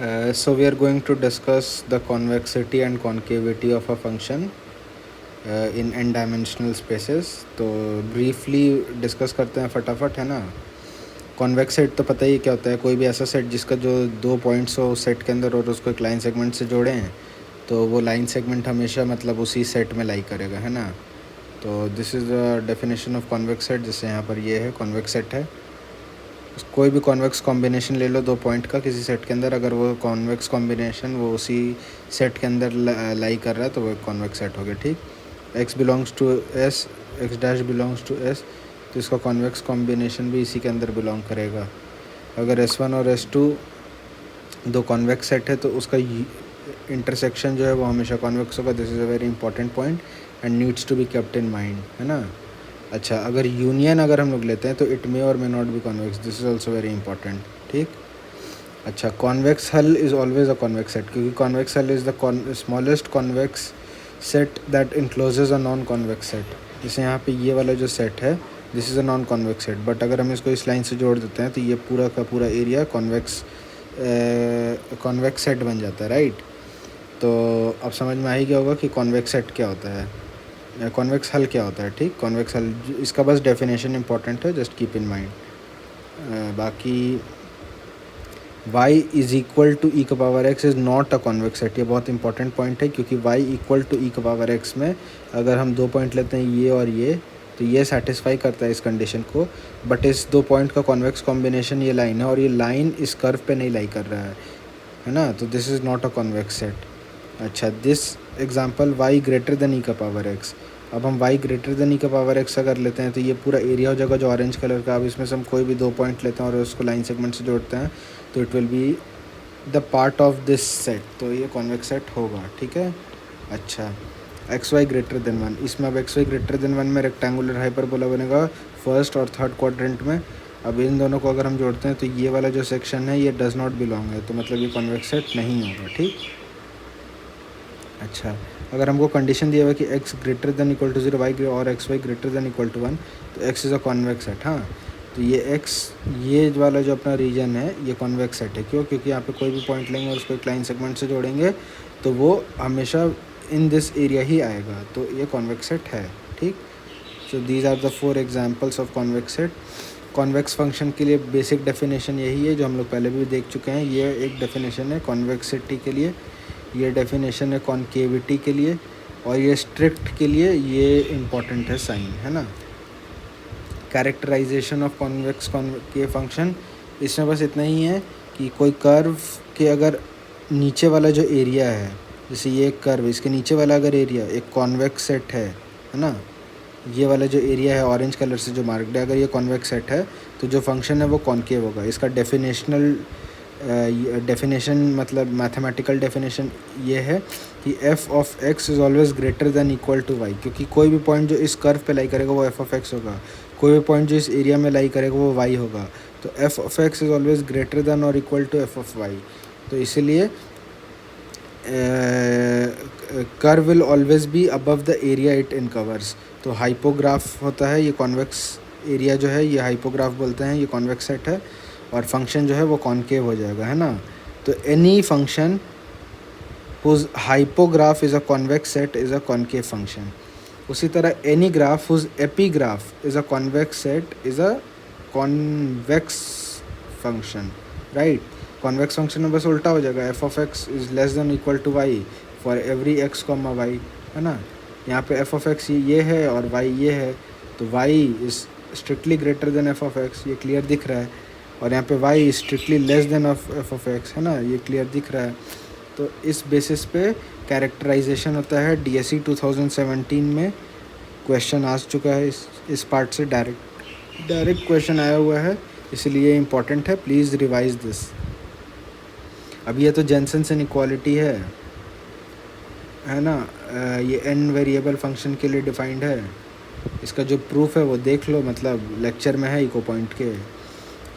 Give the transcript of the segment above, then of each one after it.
So we are going to discuss the convexity and concavity of a function in n dimensional spaces. तो briefly discuss करते हैं फटाफट, है ना. Convex set तो पता ही क्या होता है, कोई भी ऐसा सेट जिसका जो 2 पॉइंट्स हो सेट के अंदर और उसको एक लाइन सेगमेंट से जोड़े हैं, तो वो लाइन सेगमेंट हमेशा मतलब उसी सेट में लाई करेगा, है ना. तो this is the definition of convex set. जैसे यहाँ पर ये है कॉन्वेक्स सेट है. कोई भी कॉन्वेक्स कॉम्बिनेशन ले लो 2 पॉइंट का किसी सेट के अंदर, अगर वो कॉन्वेक्स कॉम्बिनेशन वो उसी सेट के अंदर लाई कर रहा है तो वो एक कॉन्वेक्स सेट हो गया. ठीक. x belongs to s, x dash belongs to s, तो इसका कॉन्वेक्स कॉम्बिनेशन भी इसी के अंदर बिलोंग करेगा. अगर s1 और s2 दो कॉन्वेक्स सेट है तो उसका इंटरसेक्शन जो है वो हमेशा कॉन्वेक्स होगा. This is a very important point and needs to be kept in mind, है ना. अच्छा, अगर यूनियन अगर हम लोग लेते हैं तो इट मे और may not be convex. This is also very important. ठीक. अच्छा, convex hull is always a convex set, क्योंकि convex hull is the smallest convex set that encloses a non convex set. जैसे यहाँ पे ये वाला जो सेट है this is a non convex set, but अगर हम इसको इस लाइन से जोड़ देते हैं तो ये पूरा का पूरा एरिया कॉन्वेक्स सेट बन जाता है, राइट. तो अब समझ में आ ही गया होगा कि कॉन्वेक्स सेट क्या होता है, कॉन्वेक्स हल क्या होता है. ठीक. कॉन्वेक्स हल इसका बस डेफिनेशन इंपॉर्टेंट है, जस्ट कीप इन माइंड. बाकी y इज़ इक्वल टू ई का power x is not a convex set. ये बहुत इंपॉर्टेंट पॉइंट है, क्योंकि y इक्वल टू ई का पावर x में अगर हम 2 पॉइंट लेते हैं ये और ये, तो ये सेटिस्फाई करता है इस कंडीशन को. बट इस 2 पॉइंट का कॉन्वेक्स कॉम्बिनेशन ये लाइन है और ये लाइन इस कर्व पे नहीं लाई कर रहा है ना. तो this is not a convex set. अच्छा, this example y greater than e का पावर x. अब हम y ग्रेटर देन ई का पावर x अगर लेते हैं तो ये पूरा एरिया हो जाएगा जो ऑरेंज कलर का. अब इसमें से हम कोई भी 2 पॉइंट लेते हैं और उसको लाइन सेगमेंट से जोड़ते हैं तो it will be the part of this set. तो ये कॉन्वेक्स सेट होगा. ठीक है. अच्छा, एक्स वाई ग्रेटर देन 1. इसमें अब एक्स वाई ग्रेटर देन 1 में रेक्टेंगुलर हाइपरबोला बनेगा फर्स्ट और थर्ड क्वाड्रेंट में. अब इन दोनों को अगर हम जोड़ते हैं तो ये वाला जो सेक्शन है ये डज नॉट बिलोंग है, तो मतलब ये कॉन्वेक्स सेट नहीं होगा. ठीक. अच्छा, अगर हमको कंडीशन दिया हुआ कि x greater than equal to 0 y और x y greater than equal to 1, तो x is a convex set. हाँ, तो ये x ये वाला जो अपना रीजन है ये कॉन्वेक्स सेट है. क्यों? क्योंकि यहाँ पे कोई भी पॉइंट लेंगे और उसको एक लाइन सेगमेंट से जोड़ेंगे तो वो हमेशा इन दिस एरिया ही आएगा, तो ये कॉन्वेक्स सेट है. ठीक. So these are the 4 examples of convex set. Convex function के लिए बेसिक डेफिनेशन यही है जो हम लोग पहले भी देख चुके हैं. ये एक डेफिनेशन है कॉन्वेक्सिटी के लिए, ये डेफिनेशन है कॉन्केविटी के लिए, और ये स्ट्रिक्ट के लिए ये इम्पॉर्टेंट है साइन, है ना. कैरेक्टराइजेशन ऑफ कॉन्वेक्स के फंक्शन, इसमें बस इतना ही है कि कोई कर्व के अगर नीचे वाला जो एरिया है, जैसे ये एक कर्व, इसके नीचे वाला अगर एरिया एक कॉन्वेक्स सेट है ना, ये वाला जो एरिया है ऑरेंज कलर से जो मार्क्ड है, अगर ये कॉन्वेक्स सेट है तो जो फंक्शन है वो कॉन्केव होगा. इसका डेफिनेशन मतलब मैथमेटिकल डेफिनेशन ये है कि f of x is always greater than equal to y, क्योंकि कोई भी पॉइंट जो इस कर्व पे लाई करेगा वो f ऑफ x होगा, कोई भी पॉइंट जो इस एरिया में लाई करेगा वो y होगा. तो f of x is always greater than और equal to f of y. तो इसीलिए curve will always be above the area it incurs. तो हाइपोग्राफ होता है ये कॉन्वेक्स एरिया जो है, ये हाइपोग्राफ बोलते हैं, ये कॉन्वेक्स सेट है, और फंक्शन जो है वो कॉन्केव हो जाएगा, है ना. तो any function whose hypograph is a convex set is a concave function. उसी तरह any graph whose epigraph is a convex set is a convex function, right. Convex function में बस उल्टा हो जाएगा, f of x is less than equal to y for every x comma y, है ना. यहाँ पे एफ ऑफ एक्स ये है और वाई ये है, तो y is strictly greater than f of x, ये क्लियर दिख रहा है. और यहाँ पे y strictly less than f of x, है ना, ये क्लियर दिख रहा है. तो इस बेसिस पे कैरेक्टराइजेशन होता है. DSE 2017 में क्वेश्चन आ चुका है इस पार्ट से, डायरेक्ट क्वेश्चन आया हुआ है, इसलिए इम्पॉर्टेंट है. Please revise this. अब ये तो जेनसेन्स इनइक्वालिटी है ना. ये n वेरिएबल फंक्शन के लिए डिफाइंड है. इसका जो प्रूफ है वो देख लो, मतलब लेक्चर में है इको पॉइंट के.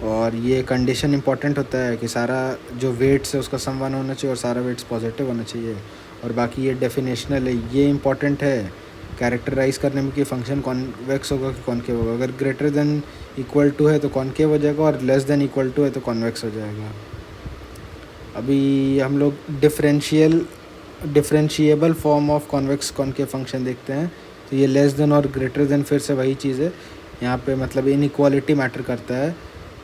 और ये कंडीशन इंपॉर्टेंट होता है कि सारा जो वेट्स है उसका सम 1 होना चाहिए और सारा वेट्स पॉजिटिव होना चाहिए. और बाकी ये डेफिनेशनल है, ये इंपॉर्टेंट है कैरेक्टराइज करने में कि फंक्शन कॉन्वेक्स होगा कि कॉन्केव होगा. अगर ग्रेटर देन इक्वल टू है तो कॉन्केव हो जाएगा और लेस देन इक्वल टू है तो कॉन्वेक्स हो जाएगा. अभी हम लोग differentiable form of convex concave function देखते हैं। तो ये लेस देन और ग्रेटर देन फिर से वही चीज़ है, यहाँ पे मतलब इनइक्वालिटी मैटर करता है।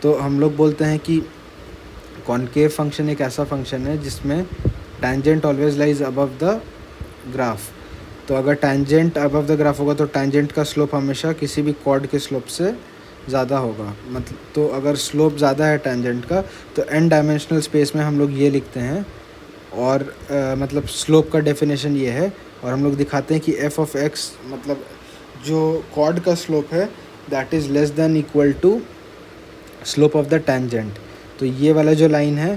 तो हम लोग बोलते हैं कि कॉनकेव फंक्शन एक ऐसा फंक्शन है जिसमें tangent always lies above the graph. तो अगर टैंजेंट अबव द ग्राफ होगा तो टैंजेंट का स्लोप हमेशा किसी भी कॉर्ड के स्लोप से ज़्यादा होगा। मतलब तो अगर स्लोप ज़्यादा है टैंजेंट का तो n डायमेंशनल स्पेस में हम लोग ये लिखते हैं, और मतलब स्लोप का डेफिनेशन ये है, और हम लोग दिखाते हैं कि f ऑफ x मतलब जो कॉर्ड का स्लोप है that is less than equal to slope of the tangent. तो ये वाला जो लाइन है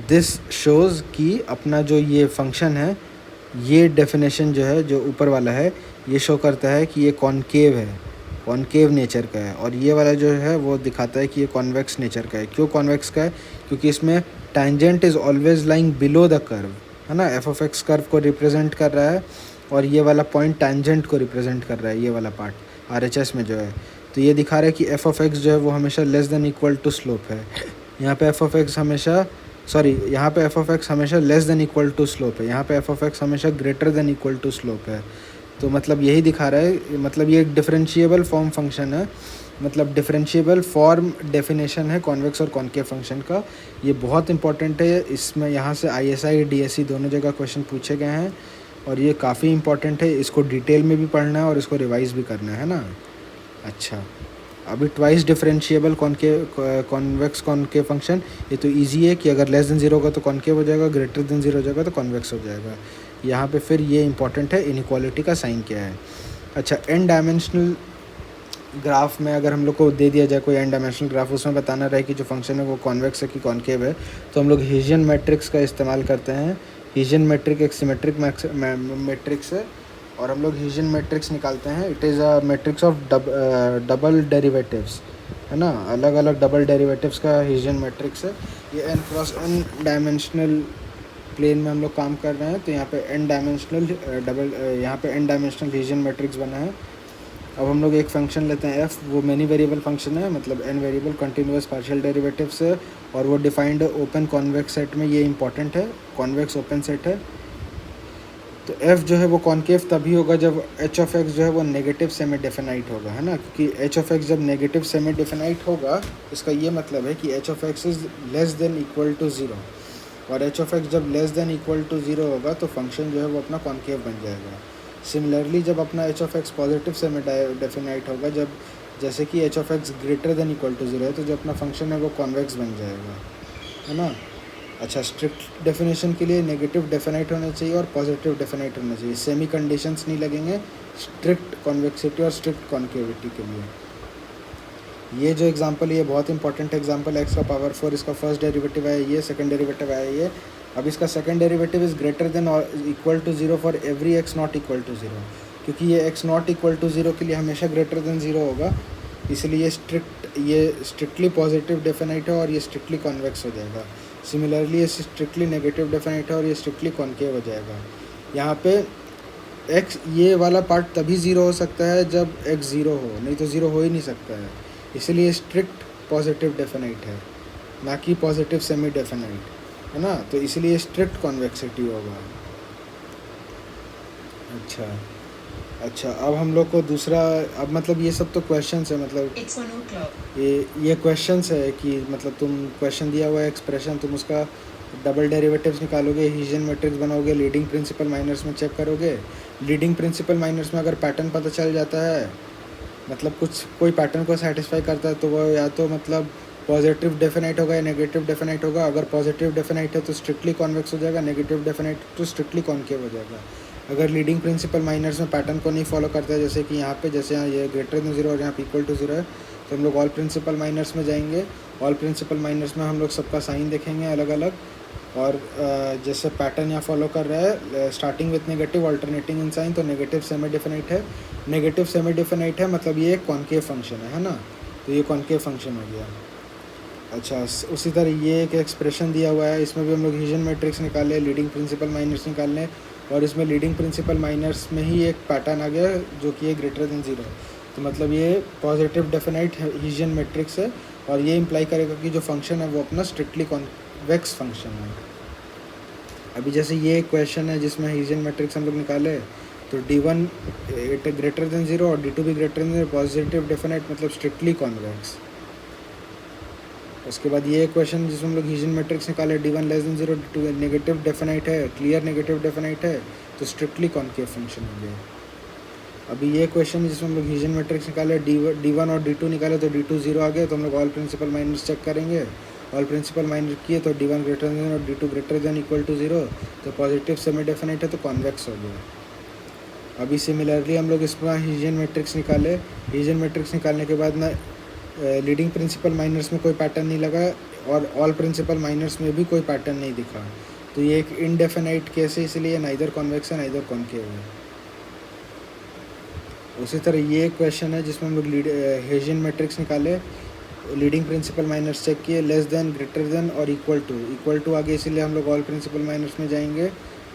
दिस शोज़ कि अपना जो ये फंक्शन है, ये डेफिनेशन जो है जो ऊपर वाला है ये शो करता है कि ये कॉनकेव है, कॉनकेव नेचर का है, और ये वाला जो है वो दिखाता है कि ये कॉन्वेक्स नेचर का है। क्यों कॉन्वेक्स का है? क्योंकि इसमें tangent is always lying below the curve, है ना। एफ ऑफ एक्स कर्व को रिप्रेजेंट कर रहा है और ये वाला पॉइंट टैंजेंट को रिप्रेजेंट कर रहा है, ये वाला पार्ट RHS में जो है। तो ये दिखा रहा है कि एफ ऑफ एक्स जो है वो हमेशा less than equal to slope है। यहाँ पे एफ ऑफ एक्स हमेशा यहाँ पे एफ ऑफ एक्स हमेशा less than equal to slope है, यहाँ पे एफ ऑफ एक्स हमेशा greater than equal to slope है। तो मतलब यही दिखा रहा है, मतलब ये एक डिफरेंशिएबल फॉर्म फंक्शन है, मतलब डिफरेंशिएबल फॉर्म डेफिनेशन है कॉन्वेक्स और कॉनकेव फंक्शन का। ये बहुत इंपॉर्टेंट है, इसमें यहाँ से ISI DSE दोनों जगह क्वेश्चन पूछे गए हैं और ये काफ़ी इंपॉर्टेंट है। इसको डिटेल में भी पढ़ना है और इसको रिवाइज भी करना है ना। अच्छा, अभी twice differentiable convex concave function, ये तो इजी है कि अगर लेस देन ज़ीरो होगा तो कॉनकेव हो जाएगा, ग्रेटर देन ज़ीरो हो जाएगा तो कॉन्वेक्स हो जाएगा। यहाँ पे फिर ये इंपॉर्टेंट है इनइक्वालिटी का साइन क्या है। अच्छा, n डायमेंशनल ग्राफ में अगर हम लोग को दे दिया जाए कोई n डायमेंशनल ग्राफ, उसमें बताना रहे कि जो फंक्शन है वो कॉन्वेक्स है कि कॉनकेव है, तो हम लोग हीजियन मैट्रिक्स का इस्तेमाल करते हैं। हीजियन मैट्रिक एक सिमेट्रिक मैट्रिक्स है और हम लोग हीजियन मैट्रिक्स निकालते हैं। It is a matrix of double derivatives, है ना। अलग अलग डबल डेरिवेटिव्स का हीजियन मैट्रिक्स है। ये n cross n dimensional plane में हम लोग काम कर रहे हैं, तो यहाँ पे n डायमेंशनल हीजियन मैट्रिक्स बना है। अब हम लोग एक फंक्शन लेते हैं f, वो मैनी वेरिएबल फंक्शन है, मतलब n variable continuous partial derivatives है और वो डिफाइंड ओपन कॉन्वेक्स सेट में। ये इंपॉर्टेंट है, कॉन्वेक्स ओपन सेट है। तो f जो है वो कॉनकेव तभी होगा जब h ऑफ x जो है वो नेगेटिव सेमी डेफिनाइट होगा, है ना। क्योंकि h ऑफ x जब नेगेटिव सेमी डेफिनाइट होगा इसका ये मतलब है कि h of x is less than equal to zero, और h ऑफ x जब less than equal to zero होगा तो फंक्शन जो है वो अपना कॉनकेव बन जाएगा। सिमिलरली जब अपना h of x positive semi definite होगा, जब जैसे कि h of x greater than equal to zero है, तो जो अपना फंक्शन है वो कॉन्वेक्स बन जाएगा, है ना। अच्छा, स्ट्रिक्ट डेफिनेशन के लिए नेगेटिव डेफिनाइट होना चाहिए और पॉजिटिव डेफिनाइट होना चाहिए, सेमी कंडीशंस नहीं लगेंगे स्ट्रिक्ट कॉन्वेक्सिटी और स्ट्रिक्ट कॉन्केविटी के लिए। ये जो एग्जांपल है ये बहुत इंपॉर्टेंट एग्जांपल है। x का पावर 4 इसका फर्स्ट डेरिवेटिव है ये, सेकंड डेरिवेटिव है ये। अब इसका second derivative is greater than equal to zero for every x not equal to zero, क्योंकि ये x not equal to zero के लिए हमेशा ग्रेटर देन ज़ीरो होगा, इसलिए ये स्ट्रिक्टली पॉजिटिव डेफिनाइट है और ये स्ट्रिक्टली कॉन्वेक्स हो जाएगा। सिमिलरली ये स्ट्रिक्टली नेगेटिव डेफिनाइट है और ये स्ट्रिक्टली कॉनकेव हो जाएगा। यहाँ पे x ये वाला पार्ट तभी ज़ीरो हो सकता है जब x ज़ीरो हो, नहीं तो ज़ीरो हो ही नहीं सकता है, इसलिए स्ट्रिक्ट पॉजिटिव डेफिनाइट है, ना कि पॉजिटिव सेमी डेफिनाइट, है ना। तो इसलिए स्ट्रिक्ट कॉन्वेक्सिटी होगा। अच्छा, अब हम लोग को दूसरा, अब मतलब ये सब तो क्वेश्चंस है, मतलब ये क्वेश्चंस है कि मतलब तुम क्वेश्चन दिया हुआ है एक्सप्रेशन, तुम उसका डबल डेरिवेटिव्स निकालोगे, हीजियन मैट्रिक्स बनाओगे, लीडिंग प्रिंसिपल माइनर्स में चेक करोगे। लीडिंग प्रिंसिपल माइनर्स में अगर पैटर्न पता चल जाता है, मतलब कोई पैटर्न को सेटिस्फाई करता है, तो वो या तो मतलब पॉजिटिव डेफिनाइट होगा या नेगेटिव डेफिनाइट होगा। अगर पॉजिटिव डेफिनाइट है तो स्ट्रिक्टली कॉन्वेक्स हो जाएगा, नेगेटिव डेफिनाइट तो स्ट्रिक्टली कॉनकेव हो जाएगा। अगर लीडिंग प्रिंसिपल माइनर्स में पैटर्न को नहीं फॉलो करता है, जैसे कि यहाँ पे, जैसे यहाँ ये ग्रेटर देन ज़ीरो और यहाँ पे इक्वल टू ज़ीरो है, तो हम लोग ऑल प्रिंसिपल माइनर्स में जाएंगे। ऑल प्रिंसिपल माइनर्स में हम लोग सबका साइन देखेंगे अलग अलग, और जैसे पैटर्न यहाँ फॉलो कर रहा है starting with negative alternating in sign, तो नेगेटिव सेमी डेफिनाइट है। नेगेटिव सेमी डेफिनाइट है मतलब ये एक कॉनकेव फंक्शन है ना, तो ये कॉनकेव फंक्शन हो गया। अच्छा, उसी तरह ये एक एक्सप्रेशन दिया हुआ है, इसमें भी हम लोग हीजियन मैट्रिक्स निकाले, लीडिंग प्रिंसिपल माइनर्स निकालने, और इसमें लीडिंग प्रिंसिपल माइनर्स में ही एक पैटर्न आ गया जो कि ये ग्रेटर देन ज़ीरो, तो मतलब ये पॉजिटिव डेफिनाइट हीजियन मैट्रिक्स है, और ये इम्प्लाई करेगा कि जो फंक्शन है वो अपना स्ट्रिक्टली कॉन्वेक्स फंक्शन है। अभी जैसे ये एक क्वेश्चन है जिसमें हीजियन मैट्रिक्स हम लोग निकाले, तो D1 इट ग्रेटर देन 0 और D2 भी ग्रेटर देन 0, पॉजिटिव डेफिनेट मतलब स्ट्रिक्टली कॉन्वेक्स। उसके बाद ये क्वेश्चन जिसमें हम लोग हीजियन मैट्रिक्स निकाले, D1 less than 0, D2 negative definite है, क्लियर नेगेटिव डेफिनेट है, तो स्ट्रिक्टली कॉन्केव फंक्शन हो गया। अभी ये क्वेश्चन जिसमें हम लोग हीजियन मैट्रिक्स निकाले, D1 और D2 निकाले तो D2 0 आ गया, तो हम लोग ऑल प्रिंसिपल माइनस चेक करेंगे। ऑल प्रिंसिपल माइनस किए तो D1 ग्रेटर देन और D2 greater than equal to 0, तो पॉजिटिव सेमी डेफिनेट है, तो कॉन्वेक्स हो गया। अभी सिमिलरली हम लोग इसमें हीजियन मैट्रिक्स निकाले। हीजियन मैट्रिक्स निकालने के बाद ना लीडिंग प्रिंसिपल माइनर्स में कोई पैटर्न नहीं लगा और ऑल प्रिंसिपल माइनर्स में भी कोई पैटर्न नहीं दिखा, तो ये एक इनडेफिनाइट केस है, इसलिए नाइदर कॉन्वेक्स है नाइदर कॉन्केव है। उसी तरह ये क्वेश्चन है जिसमें हम लोग हीजियन मैट्रिक्स निकाले, लीडिंग प्रिंसिपल माइनर्स चेक किए, लेस देन ग्रेटर देन और इक्वल टू आगे, इसीलिए हम लोग ऑल प्रिंसिपल माइनर्स में जाएंगे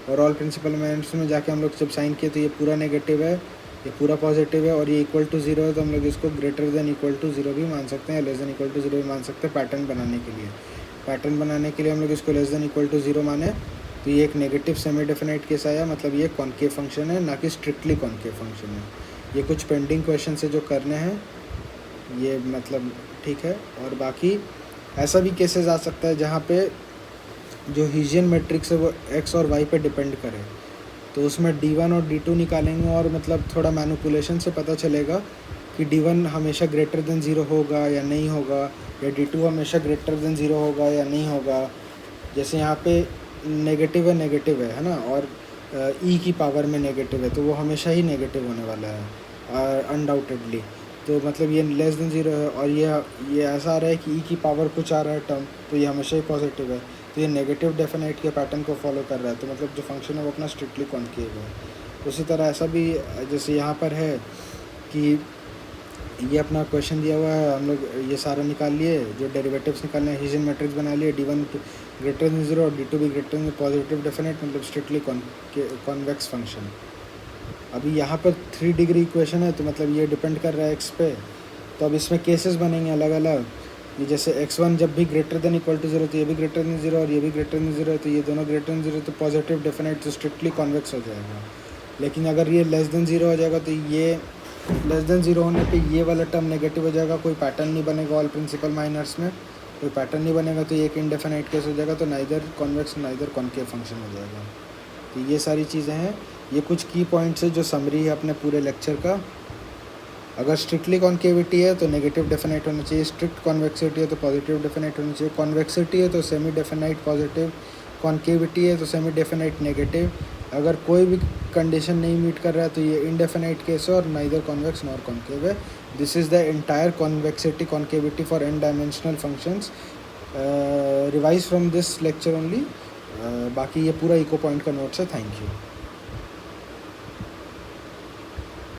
और ऑल प्रिंसिपल माइनर्स में जाके हम लोग जब साइन किए तो ये पूरा नेगेटिव है, ये पूरा पॉजिटिव है और ये इक्वल टू 0 है, तो हम लोग इसको ग्रेटर देन इक्वल टू 0 भी मान सकते हैं, लेस देन इक्वल टू 0 भी मान सकते हैं। पैटर्न बनाने के लिए हम लोग इसको लेस देन इक्वल टू 0 माने, तो ये एक नेगेटिव सेमी डेफिनाइट केस आया, मतलब ये कॉन्केव फंक्शन है, ना कि स्ट्रिक्टली कॉन्केव फंक्शन है। ये कुछ पेंडिंग क्वेश्चन से जो करने हैं ये मतलब ठीक है। और बाकी ऐसा भी केसेस आ सकता है जहाँ पे जो हीजियन मैट्रिक्स है वो x और y पे डिपेंड करे, तो उसमें D1 और D2 निकालेंगे और मतलब थोड़ा मैनिपुलेशन से पता चलेगा कि D1 हमेशा ग्रेटर देन 0 होगा या नहीं होगा, या D2 हमेशा ग्रेटर देन 0 होगा या नहीं होगा। जैसे यहाँ पे नेगेटिव है ना, और e की पावर में नेगेटिव है, तो वो हमेशा ही नेगेटिव होने वाला है अनडाउटेडली। तो मतलब ये लेस देन 0 है और ये ऐसा आ रहा है कि e की पावर कुछ आ रहा है टर्म, तो ये हमेशा ही पॉजिटिव है, तो ये नेगेटिव डेफिनेट के पैटर्न को फॉलो कर रहा है, तो मतलब जो फंक्शन है वो अपना स्ट्रिक्टली कॉन्केव है। उसी तरह ऐसा भी जैसे यहाँ पर है कि ये अपना क्वेश्चन दिया हुआ है, हम लोग ये सारा निकाल लिए, जो डेरिवेटिव्स निकालने हैं, हीजियन मैट्रिक्स बना लिए, D1 ग्रेटर देन 0 और D2 भी ग्रेटर देन पॉजिटिव डेफिनेट मतलब स्ट्रिक्टली कॉन्वेक्स फंक्शन। अभी यहाँ पर 3 डिग्री इक्वेशन है, तो मतलब ये डिपेंड कर रहा है x पे, तो अब इसमें केसेस बनेंगे अलग अलग। ये जैसे x1 जब भी ग्रेटर देन इक्वल टू 0, तो ये भी ग्रेटर देन 0 और ये भी ग्रेटर देन 0 है, तो ये दोनों ग्रेटर देन 0, तो पॉजिटिव डेफिनेट तो स्ट्रिक्टली कॉन्वेक्स हो जाएगा। लेकिन अगर ये लेस देन 0 हो जाएगा, तो ये लेस देन 0 होने पे ये वाला टर्म नेगेटिव हो जाएगा, कोई पैटर्न नहीं बनेगा ऑल प्रिंसिपल माइनर्स में, कोई पैटर्न नहीं बनेगा, तो ये एक इनडेफिनाइट केस हो जाएगा, तो neither convex neither concave function हो जाएगा। तो ये सारी चीज़ें हैं, ये कुछ की पॉइंट्स है जो समरी है अपने पूरे लेक्चर का। अगर स्ट्रिक्टली कॉन्केविटी है तो नेगेटिव डेफिनेट होना चाहिए, स्ट्रिक्ट कॉन्वेक्सिटी है तो पॉजिटिव डेफिनेट होना चाहिए, कॉन्वेक्सिटी है तो सेमी डेफिनाइट पॉजिटिव, कॉन्केविटी है तो सेमी डेफिनाइट नेगेटिव। अगर कोई भी कंडीशन नहीं मीट कर रहा है तो ये इनडेफिनाइट केस है और नाइदर कॉन्वेक्स नॉर कॉन्केव है। This is the entire convexity concavity for n dimensional functions, revise from this lecture only. बाकी ये पूरा इको पॉइंट का नोट्स है। Thank you.